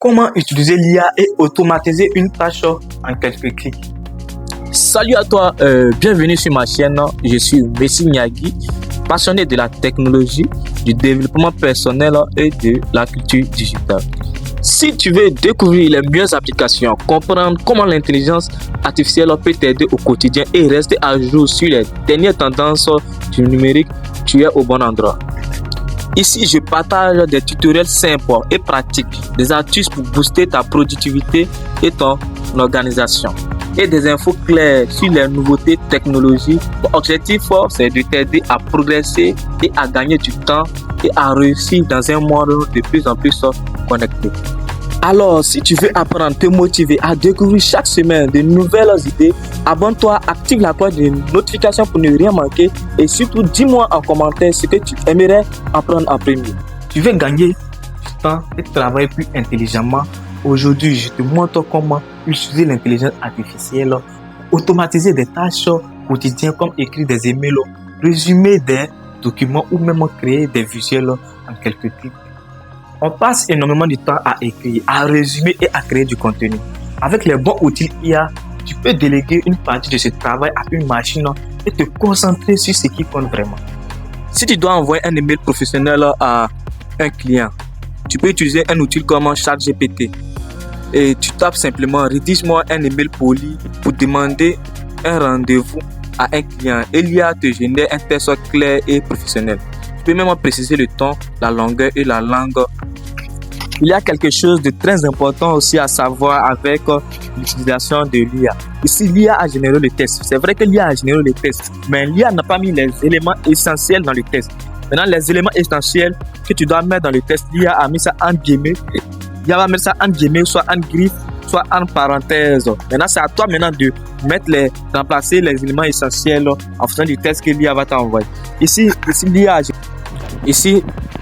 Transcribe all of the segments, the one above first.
Comment utiliser l'IA et automatiser une tâche en quelques clics? Salut à toi, bienvenue sur ma chaîne. Je suis Messi Niagui, passionné de la technologie, du développement personnel et de la culture digitale. Si tu veux découvrir les meilleures applications, comprendre comment l'intelligence artificielle peut t'aider au quotidien et rester à jour sur les dernières tendances du numérique, tu es au bon endroit. Ici, je partage des tutoriels simples et pratiques, des astuces pour booster ta productivité et ton organisation, et des infos claires sur les nouveautés technologiques. Mon objectif, c'est de t'aider à progresser et à gagner du temps et à réussir dans un monde de plus en plus connecté. Alors, si tu veux apprendre, te motiver à découvrir chaque semaine de nouvelles idées, abonne-toi, active la cloche de notification pour ne rien manquer et surtout dis-moi en commentaire ce que tu aimerais apprendre en premier. Tu veux gagner du temps et travailler plus intelligemment? Aujourd'hui, je te montre comment utiliser l'intelligence artificielle pour automatiser des tâches quotidiennes comme écrire des emails, résumer des documents ou même créer des visuels en quelques clics. On passe énormément de temps à écrire, à résumer et à créer du contenu. Avec les bons outils IA, tu peux déléguer une partie de ce travail à une machine et te concentrer sur ce qui compte vraiment. Si tu dois envoyer un email professionnel à un client, tu peux utiliser un outil comme ChatGPT. Et tu tapes simplement rédige-moi un email poli pour demander un rendez-vous à un client. Et l'IA te génère un texte clair et professionnel. Tu peux même préciser le ton, la longueur et la langue. Il y a quelque chose de très important aussi à savoir avec l'utilisation de l'IA. Ici, l'IA a généré le texte. C'est vrai que l'IA a généré le texte, mais l'IA n'a pas mis les éléments essentiels dans le texte. Maintenant, les éléments essentiels que tu dois mettre dans le texte, l'IA a mis ça en guillemets. L'IA va mettre ça en guillemets, soit en griffe, soit en parenthèse. Maintenant, c'est à toi maintenant de remplacer les éléments essentiels en fonction du texte que l'IA va t'envoyer. Ici,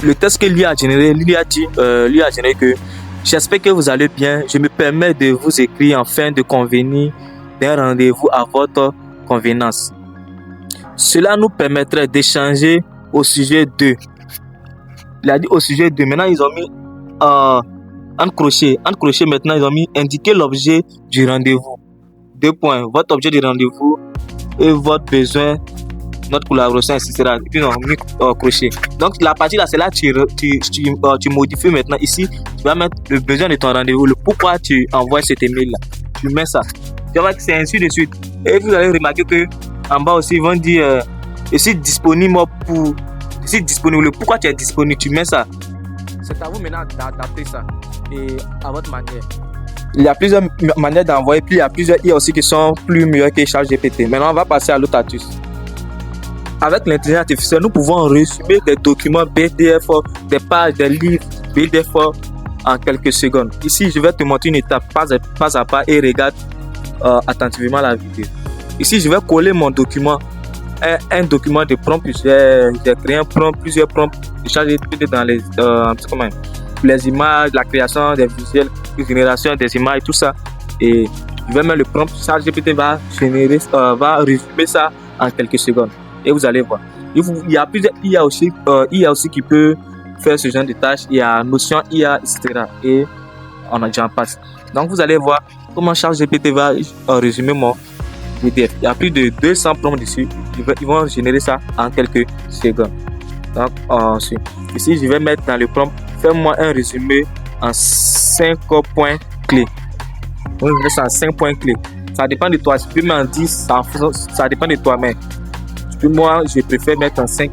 le texte que l'IA a généré, l'IA a généré que j'espère que vous allez bien. Je me permets de vous écrire afin de convenir d'un rendez-vous à votre convenance. Cela nous permettrait d'échanger au sujet de. Il a dit au sujet de. Maintenant, ils ont mis en crochet. En crochet, maintenant, ils ont mis indiquer l'objet du rendez-vous. 2 points. Votre objet du rendez-vous et votre besoin, notre collaboration, etc. Et puis, on a mis crochet. Donc, la partie là, c'est là que tu modifies maintenant. Ici, tu vas mettre le besoin de ton rendez-vous, le pourquoi tu envoies cet email là. Tu mets ça. Tu vois que c'est ainsi de suite. Et vous allez remarquer que en bas aussi, ils vont dire ici disponible pour. Ici disponible. Pourquoi tu es disponible? Tu mets ça. C'est à vous maintenant d'adapter ça et à votre manière. Il y a plusieurs manières d'envoyer, puis il y a plusieurs IA aussi qui sont plus meilleurs que ChatGPT. Maintenant, on va passer à l'autre astuce. Avec l'intelligence artificielle, nous pouvons résumer des documents PDF, des pages, des livres PDF en quelques secondes. Ici, je vais te montrer une étape pas à pas et regarde attentivement la vidéo. Ici, je vais coller mon document, un document de prompt. J'ai créé un prompt, plusieurs prompts de ChatGPT dans les images, la création des visuels, la génération des images, tout ça. Et je vais mettre le prompt, ChatGPT va résumer ça en quelques secondes. Et vous allez voir. Il y a plusieurs IA aussi qui peut faire ce genre de tâches. Il y a Notion IA, etc. Et j'en passe. Donc vous allez voir comment ChatGPT va résumer mon PDF. Il y a plus de 200 prompts dessus. Ils vont générer ça en quelques secondes. Donc ensuite, ici je vais mettre dans le prompt, fais-moi un résumé en 5 points clés. Donc je vais ça en 5 points clés. Ça dépend de toi. Si tu peux mettre en 10, ça dépend de toi-même. Moi, je préfère mettre en 5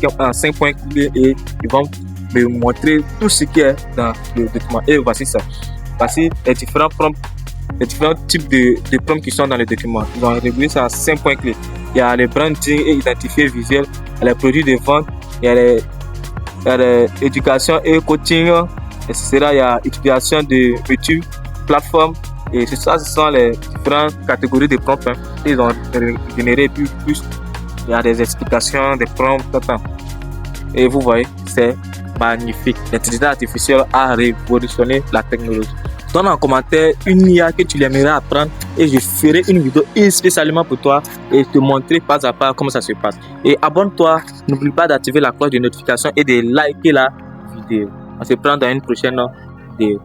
points clés et ils vont me montrer tout ce qui est dans le document. Et voici ça. Voici les différents types de prompts qui sont dans le document. Ils ont réglé ça en 5 points clés. Il y a les branding et identifier visuel, il y a les produits de vente, il y a l'éducation et coaching, etc. Il y a utilisation de YouTube, plateforme. Et ce sont les différentes catégories de prompts. Ils ont généré plus. Il y a des explications, des prompts, et vous voyez, c'est magnifique. L'intelligence artificielle a révolutionné la technologie. Donne en commentaire une IA que tu aimerais apprendre et je ferai une vidéo spécialement pour toi et te montrer pas à pas comment ça se passe. Et abonne-toi, n'oublie pas d'activer la cloche de notification et de liker la vidéo. On se prend dans une prochaine vidéo.